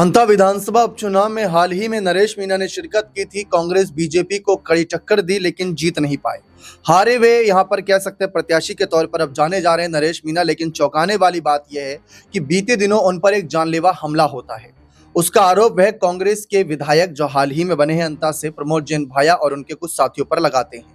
अंता विधानसभा उपचुनाव में हाल ही में नरेश मीणा ने शिरकत की थी। कांग्रेस बीजेपी को कड़ी टक्कर दी लेकिन जीत नहीं पाए। हारे वे यहां पर कह सकते हैं प्रत्याशी के तौर पर अब जाने जा रहे हैं नरेश मीणा। लेकिन चौंकाने वाली बात यह है कि बीते दिनों उन पर एक जानलेवा हमला होता है। उसका आरोप है कांग्रेस के विधायक जो हाल ही में बने हैं अंता से, प्रमोद जैन भाया और उनके कुछ साथियों पर लगाते हैं।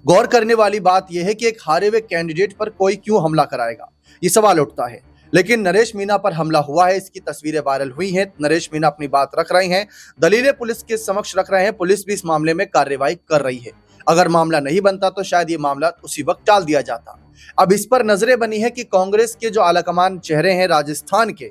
गौर करने वाली बात यह है कि एक हारे हुए कैंडिडेट पर कोई क्यों हमला कराएगा, ये सवाल उठता है। लेकिन नरेश मीणा पर हमला हुआ है, इसकी तस्वीरें वायरल हुई हैं। नरेश मीणा अपनी बात रख रहे हैं, दलीलें पुलिस के समक्ष रख रहे हैं। पुलिस भी इस मामले में कार्रवाई कर रही है। अगर मामला नहीं बनता तो शायद ये मामला उसी वक्त टाल दिया जाता। अब इस पर नजरें बनी है कि कांग्रेस के जो आलाकमान चेहरे हैं राजस्थान के,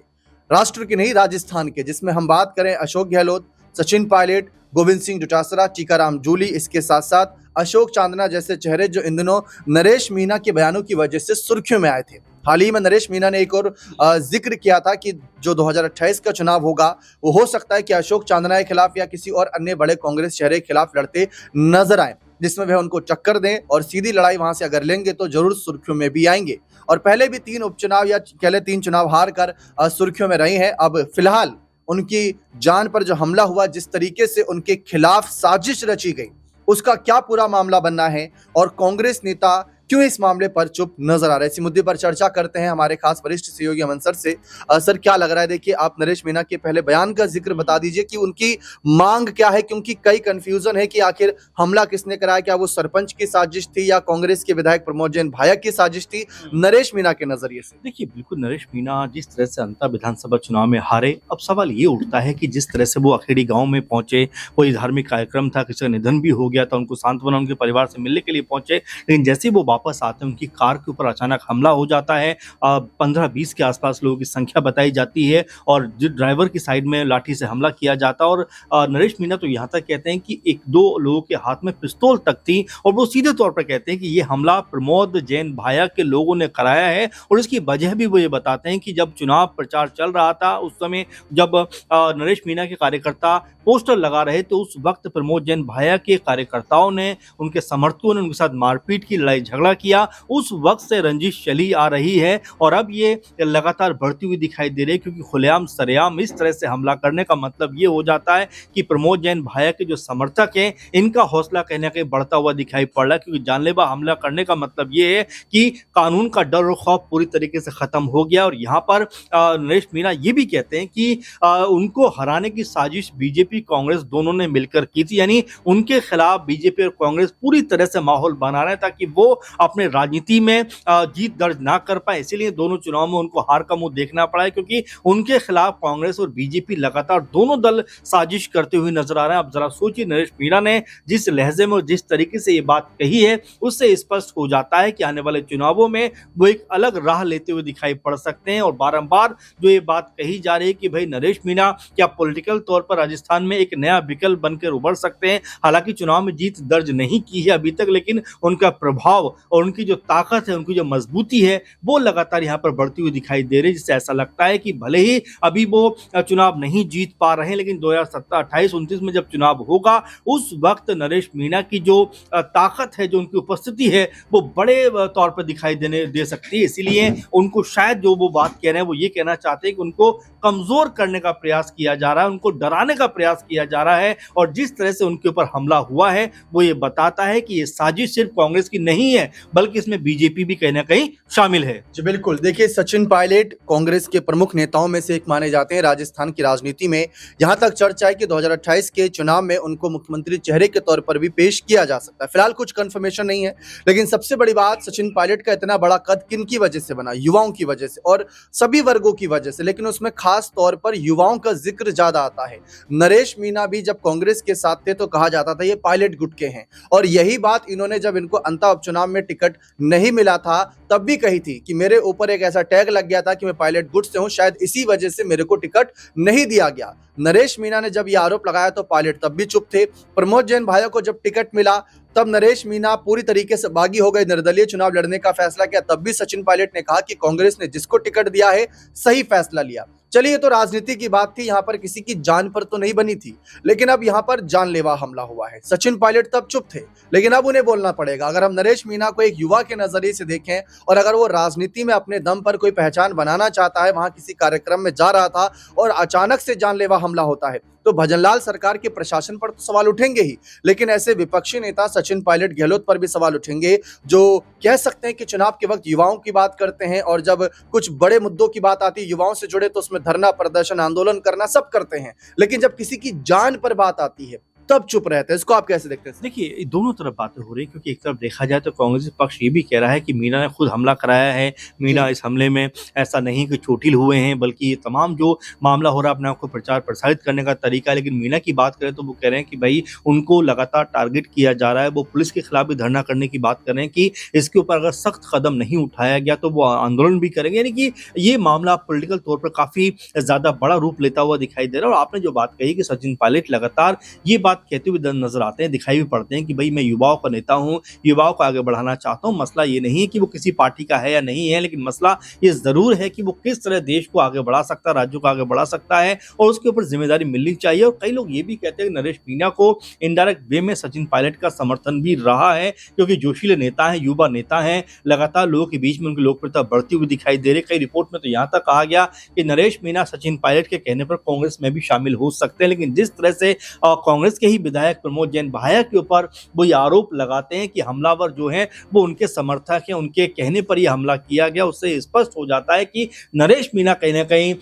राष्ट्र के नहीं राजस्थान के, जिसमें हम बात करें अशोक गहलोत, सचिन पायलट, गोविंद सिंह डोटासरा, टीकाराम जूली, इसके साथ साथ अशोक चांदना जैसे चेहरे जो इन दिनों नरेश मीणा के बयानों की वजह से सुर्खियों में आए थे। हाल ही में नरेश मीणा ने एक और जिक्र किया था कि जो 2028 का चुनाव होगा वो हो सकता है कि अशोक चांदना के खिलाफ या किसी और अन्य बड़े कांग्रेस चेहरे के खिलाफ लड़ते नजर आए, जिसमें वह उनको टक्कर दें और सीधी लड़ाई वहां से अगर लेंगे तो जरूर सुर्खियों में भी आएंगे। और पहले भी 3 उपचुनाव या पहले 3 चुनाव हार कर सुर्खियों में रहे हैं। अब फिलहाल उनकी जान पर जो हमला हुआ, जिस तरीके से उनके खिलाफ साजिश रची गई, उसका क्या पूरा मामला बनना है और कांग्रेस नेता क्यों इस मामले पर चुप नजर आ रहे हैं, इसी मुद्दे पर चर्चा करते हैं हमारे खास वरिष्ठ सहयोगी अमन सर से। सर, क्या लग रहा है? देखिए, आप नरेश मीणा के पहले बयान का जिक्र बता दीजिए कि उनकी मांग क्या है, क्योंकि कई कंफ्यूजन है कि आखिर हमला किसने कराया, क्या वो सरपंच की साजिश थी या कांग्रेस के विधायक प्रमोद जैन भाया की साजिश थी, नरेश मीणा के नजरिए से? देखिए, बिल्कुल नरेश मीणा जिस तरह से अंता विधानसभा चुनाव में हारे, अब सवाल ये उठता है कि जिस तरह से वो अखेड़ी गांव में पहुंचे, कोई धार्मिक कार्यक्रम था, किसी का निधन भी हो गया था, उनको सांत्वना उनके परिवार से मिलने के लिए पहुंचे, लेकिन जैसे ही वो वापस आते हैं उनकी कार के ऊपर अचानक हमला हो जाता है। 15-20 के आसपास लोगों की संख्या बताई जाती है और जो ड्राइवर की साइड में लाठी से हमला किया जाता है। और नरेश मीणा तो यहाँ तक कहते हैं कि 1-2 लोगों के हाथ में पिस्तौल तक थी और वो सीधे तौर पर कहते हैं कि ये हमला प्रमोद जैन भाया के लोगों ने कराया है। और इसकी वजह भी वो ये बताते हैं कि जब चुनाव प्रचार चल रहा था उस समय जब नरेश मीणा के कार्यकर्ता पोस्टर लगा रहे तो उस वक्त प्रमोद जैन भाया के कार्यकर्ताओं ने, उनके समर्थकों ने उनके साथ मारपीट की, लड़ाई झगड़ा किया। उस वक्त से रंजिश चली आ रही है और अब ये लगातार बढ़ती हुई दिखाई दे रही है, क्योंकि खुलेआम सरेआम इस तरह से हमला करने का मतलब ये हो जाता है कि प्रमोद जैन भाया के जो समर्थक हैं इनका हौसला कहीं ना कहीं बढ़ता हुआ दिखाई पड़ रहा है। क्योंकि जानलेवा हमला करने का मतलब ये है कि कानून का डर और खौफ पूरी तरीके से खत्म हो गया। और यहाँ पर नरेश मीणा ये भी कहते हैं कि उनको हराने की साजिश बीजेपी कांग्रेस दोनों ने मिलकर की थी, यानी उनके खिलाफ बीजेपी और कांग्रेस पूरी तरह से माहौल बना रहे हैं ताकि वो अपने राजनीति में जीत दर्ज ना कर पाए। इसीलिए दोनों चुनाव में उनको हार का मुंह देखना पड़ा है, क्योंकि उनके खिलाफ कांग्रेस और बीजेपी लगातार दोनों दल साजिश करते हुए नजर आ रहे हैं। अब जरा सोचिए, नरेश मीणा ने जिस लहजे में और जिस तरीके से ये बात कही है उससे स्पष्ट हो जाता है कि आने वाले चुनावों में वो एक अलग राह लेते हुए दिखाई पड़ सकते हैं। और बारंबार जो ये बात कही जा रही है कि भाई नरेश मीणा क्या पॉलिटिकल तौर पर राजस्थान में एक नया विकल्प बनकर उभर सकते हैं। हालांकि चुनाव में जीत दर्ज नहीं की है अभी तक, लेकिन उनका प्रभाव और उनकी जो ताकत है, उनकी जो मजबूती है, वो लगातार यहाँ पर बढ़ती हुई दिखाई दे रही है। जिससे ऐसा लगता है कि भले ही अभी वो चुनाव नहीं जीत पा रहे हैं, लेकिन 2027, 28, 29 में जब चुनाव होगा उस वक्त नरेश मीणा की जो ताकत है, जो उनकी उपस्थिति है, वो बड़े तौर पर दिखाई दे सकती है। इसीलिए उनको शायद जो वो बात कह रहे हैं वो ये कहना चाहते हैं कि उनको कमजोर करने का प्रयास किया जा रहा है, उनको डराने का प्रयास किया जा रहा है। और जिस तरह से उनके ऊपर हमला हुआ है वो ये बताता है कि ये साजिश सिर्फ कांग्रेस की नहीं है, बल्कि इसमें बीजेपी भी कहीं ना कहीं शामिल है। जी बिल्कुल। देखिए, सचिन पायलट कांग्रेस के प्रमुख नेताओं में से एक माने जाते हैं राजस्थान की राजनीति में। यहां तक चर्चा है कि 2028 के चुनाव में उनको मुख्यमंत्री चेहरे के तौर पर भी पेश किया जा सकता है। फिलहाल कुछ कंफर्मेशन नहीं है, लेकिन सबसे बड़ी बात, सचिन पायलट का इतना बड़ा कद किन की वजह से बना? युवाओं की वजह से और सभी वर्गों की वजह से, लेकिन उसमें खास तौर पर युवाओं का जिक्र ज्यादा आता है। नरेश मीणा भी जब कांग्रेस के साथ थे तो कहा जाता था ये पायलट गुट के हैं, और यही बात इन्होंने जब इनको अंता उपचुनाव में टिकट नहीं मिला था तब भी कही थी कि मेरे ऊपर एक ऐसा टैग लग गया था कि मैं पायलट गुट से हूं, शायद इसी वजह से मेरे को टिकट नहीं दिया गया। नरेश मीणा ने जब यह आरोप लगाया तो पायलट तब भी चुप थे। प्रमोद जैन भाइयों को जब टिकट मिला तब नरेश मीणा पूरी तरीके से बागी हो गए, निर्दलीय चुनाव लड़ने का फैसला किया। तब भी सचिन पायलट ने कहा कि कांग्रेस ने जिसको टिकट दिया है सही फैसला लिया। चलिए ये तो राजनीति की बात थी, यहाँ पर किसी की जान पर तो नहीं बनी थी, लेकिन अब यहाँ पर जानलेवा हमला हुआ है। सचिन पायलट तब चुप थे, लेकिन अब उन्हें बोलना पड़ेगा। अगर हम नरेश मीणा को एक युवा के नजरिए से देखें और अगर वो राजनीति में अपने दम पर कोई पहचान बनाना चाहता है, वहां किसी कार्यक्रम में जा रहा था और अचानक से जानलेवा हमला होता है, तो भजनलाल सरकार के प्रशासन पर तो सवाल उठेंगे ही, लेकिन ऐसे विपक्षी नेता सचिन पायलट गहलोत पर भी सवाल उठेंगे, जो कह सकते हैं कि चुनाव के वक्त युवाओं की बात करते हैं और जब कुछ बड़े मुद्दों की बात आती है युवाओं से जुड़े तो उसमें धरना प्रदर्शन आंदोलन करना सब करते हैं, लेकिन जब किसी की जान पर बात आती है तब चुप रहते हैं। इसको आप कैसे देखते हैं? देखिए, दोनों तरफ बातें हो रही हैं क्योंकि एक तरफ देखा जाए तो कांग्रेस पक्ष ये भी कह रहा है कि मीणा ने खुद हमला कराया है। मीणा इस हमले में ऐसा नहीं कि चोटिल हुए हैं, बल्कि ये तमाम जो मामला हो रहा है अपने आप को प्रचार प्रसारित करने का तरीका है। लेकिन मीणा की बात करें तो वो कह रहे हैं कि भाई उनको लगातार टारगेट किया जा रहा है। वो पुलिस के खिलाफ भी धरना करने की बात कर रहे हैं कि इसके ऊपर अगर सख्त कदम नहीं उठाया गया तो वो आंदोलन भी करेंगे। यानी कि ये मामला पॉलिटिकल तौर पर काफ़ी ज़्यादा बड़ा रूप लेता हुआ दिखाई दे रहा है। और आपने जो बात कही कि सचिन पायलट लगातार ये बात कहते हुए नजर आते हैं, दिखाई भी पड़ते हैं कि भाई मैं युवाओं का नेता हूं, युवाओं को आगे बढ़ाना चाहता हूं। मसला ये नहीं है कि वो किसी पार्टी का है या नहीं है, लेकिन मसला ये जरूर है कि वो किस तरह देश को आगे बढ़ा सकता है, राज्यों को आगे बढ़ा सकता है और उसके ऊपर जिम्मेदारी मिलनी चाहिए। और कई लोग ये भी कहते हैं कि नरेश मीणा को इनडायरेक्ट वे में सचिन पायलट का समर्थन भी रहा है, क्योंकि जोशीले नेता हैं, युवा नेता हैं, लगातार लोगों के बीच में उनकी लोकप्रियता बढ़ती हुई दिखाई दे रही। कई रिपोर्ट में तो यहाँ तक कहा गया कि नरेश मीणा सचिन पायलट के कहने पर कांग्रेस में भी शामिल हो सकते हैं। लेकिन जिस तरह से कांग्रेस के ही विधायक प्रमोद जैन भाया के ऊपर वो ये आरोप लगाते हैं कि हमलावर जो हैं वो उनके समर्थक हैं, उनके कहने पर यह हमला किया गया, उससे स्पष्ट हो जाता है कि नरेश मीणा कहीं ना कहीं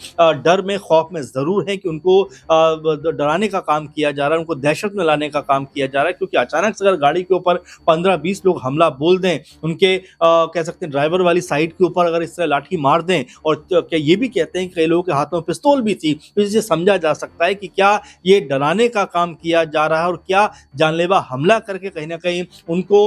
डर में, खौफ में जरूर है कि उनको डराने का काम किया जा रहा है, उनको दहशत में लाने का काम किया जा रहा है। क्योंकि अचानक से अगर गाड़ी के ऊपर 15-20 लोग हमला बोल दें, उनके कह सकते हैं ड्राइवर वाली साइड के ऊपर अगर इस तरह लाठी मार दें, और क्या ये भी कहते हैं कि कई लोगों के हाथों में पिस्तौल भी थी, तो इससे समझा जा सकता है कि क्या ये डराने का काम किया जा रहा है और क्या जानलेवा हमला करके कहीं ना कहीं उनको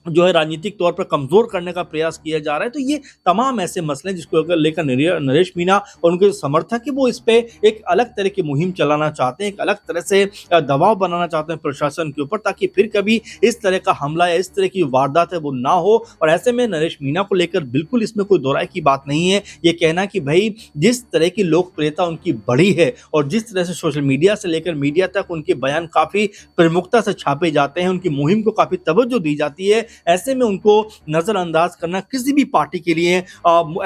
जो है राजनीतिक तौर पर कमजोर करने का प्रयास किया जा रहा है। तो ये तमाम ऐसे मसले जिसको लेकर नरेश मीणा और उनके समर्थक है वो इस पे एक अलग तरह की मुहिम चलाना चाहते हैं, एक अलग तरह से दबाव बनाना चाहते हैं प्रशासन के ऊपर, ताकि फिर कभी इस तरह का हमला या इस तरह की वारदात है वो ना हो। और ऐसे में नरेश मीणा को लेकर बिल्कुल इसमें कोई दोहराई की बात नहीं है। ये कहना कि भाई जिस तरह की लोकप्रियता उनकी बढ़ी है और जिस तरह से सोशल मीडिया से लेकर मीडिया तक उनके बयान काफी प्रमुखता से छापे जाते हैं, उनकी मुहिम को काफी तवज्जो दी जाती है, ऐसे में उनको नजरअंदाज करना किसी भी पार्टी के लिए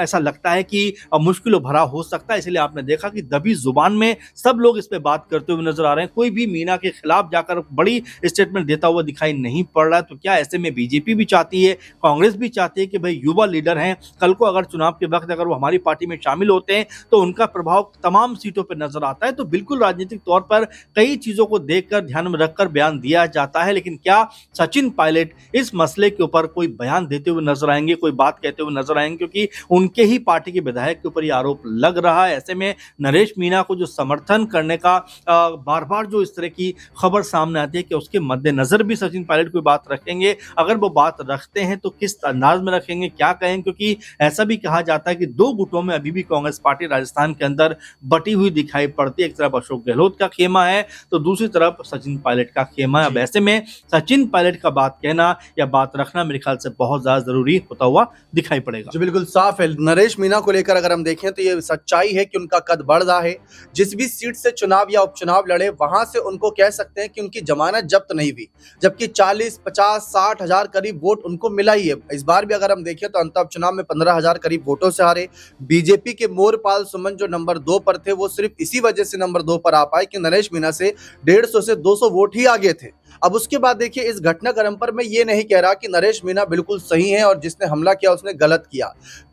ऐसा लगता है कि मुश्किल भरा हो सकता है। इसलिए आपने देखा कि दबी जुबान में सब लोग इस पे बात करते हुए नजर आ रहे हैं। कोई भी मीणा के खिलाफ जाकर बड़ी स्टेटमेंट देता हुआ दिखाई नहीं पड़ रहा है। तो क्या ऐसे में बीजेपी भी चाहती है, कांग्रेस भी चाहती है कि भाई युवा लीडर हैं, कल को अगर चुनाव के वक्त अगर वो हमारी पार्टी में शामिल होते हैं तो उनका प्रभाव तमाम सीटों पर नजर आता है। तो बिल्कुल राजनीतिक तौर पर कई चीजों को देखकर, ध्यान में रखकर बयान दिया जाता है। लेकिन क्या सचिन पायलट इस मसले के ऊपर कोई बयान देते हुए नजर आएंगे, कोई बात कहते हुए नजर आएंगे? क्योंकि उनके ही पार्टी के विधायक के ऊपर ये आरोप लग रहा है। ऐसे में नरेश मीणा को जो समर्थन करने का बार बार जो इस तरह की खबर सामने आती है कि उसके मद्देनजर भी सचिन पायलट कोई बात रखेंगे, अगर वो बात रखते हैं तो किस अंदाज में रखेंगे, क्या कहेंगे? क्योंकि ऐसा भी कहा जाता है कि दो गुटों में अभी भी कांग्रेस पार्टी राजस्थान के अंदर बटी हुई दिखाई पड़ती है। एक तरफ अशोक गहलोत का खेमा है तो दूसरी तरफ सचिन पायलट का खेमा है। अब ऐसे में सचिन पायलट का बात कहना या बात रखना मेरे ख्याल से बहुत ज्यादा जरूरी होता हुआ दिखाई पड़ेगा। जो बिल्कुल साफ है, नरेश मीणा को लेकर अगर हम देखें तो ये सच्चाई है कि उनका कद बढ़ रहा है। जिस भी सीट से चुनाव या उपचुनाव लड़े वहां से उनको कह सकते हैं कि उनकी जमानत जब्त नहीं हुई, जबकि 40, 50, 60 हजार करीब वोट उनको मिला ही है। इस बार भी अगर हम देखें तो अंतर उपचुनाव में 15,000 करीब वोटों से हारे। बीजेपी के मोरपाल सुमन जो नंबर 2 पर थे वो सिर्फ इसी वजह से नंबर 2 पर आ पाए कि नरेश मीणा से 150 से 200 वोट ही आगे थे। अब उसके बाद देखिए इस घटनाक्रम पर मैं ये नहीं कह रहा कि नरेश मीणा बिल्कुल सही है और जिसने हमला किया उसने गलत किया,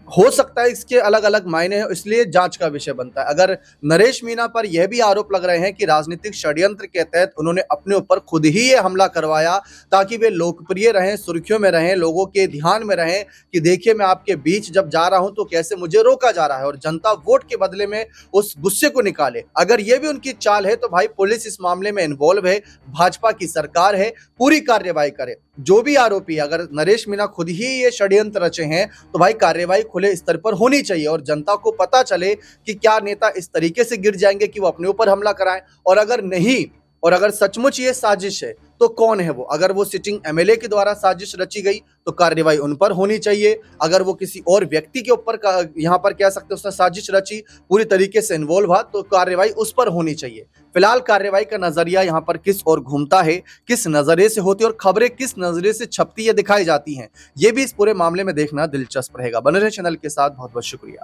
हो सकता है इसके अलग अलग मायने हैं, इसलिए जांच का विषय बनता है। अगर नरेश मीणा पर यह भी आरोप लग रहे हैं कि राजनीतिक षड्यंत्र के तहत उन्होंने अपने ऊपर खुद ही ये हमला करवाया ताकि वे लोकप्रिय रहें, सुर्खियों में रहें, लोगों के ध्यान में रहें कि देखिए मैं आपके बीच जब जा रहा हूं तो कैसे मुझे रोका जा रहा है, और जनता वोट के बदले में उस गुस्से को निकाले। अगर यह भी उनकी चाल है तो भाई पुलिस इस मामले में इन्वॉल्व है, भाजपा की सरकार है, पूरी कार्रवाई करे। जो भी आरोपी, अगर नरेश मीणा खुद ही ये षड्यंत्र रचे हैं तो भाई कार्रवाई खुले स्तर पर होनी चाहिए और जनता को पता चले कि क्या नेता इस तरीके से गिर जाएंगे कि वो अपने ऊपर हमला कराएं। और अगर नहीं, और अगर सचमुच ये साजिश है तो कौन है वो? अगर वो सिटिंग एमएलए के द्वारा साजिश रची गई तो कार्रवाई उन पर होनी चाहिए। अगर वो किसी और व्यक्ति के ऊपर यहाँ पर कह सकते हैं उसने साजिश रची, पूरी तरीके से इन्वॉल्व हुआ, तो कार्रवाई उस पर होनी चाहिए। फिलहाल कार्रवाई का नजरिया यहाँ पर किस ओर घूमता है, किस नजरिए से होती है और खबरें किस नजरिए से छपती है, दिखाई जाती हैं, ये भी इस पूरे मामले में देखना दिलचस्प रहेगा। बने रहे चैनल के साथ, बहुत बहुत शुक्रिया।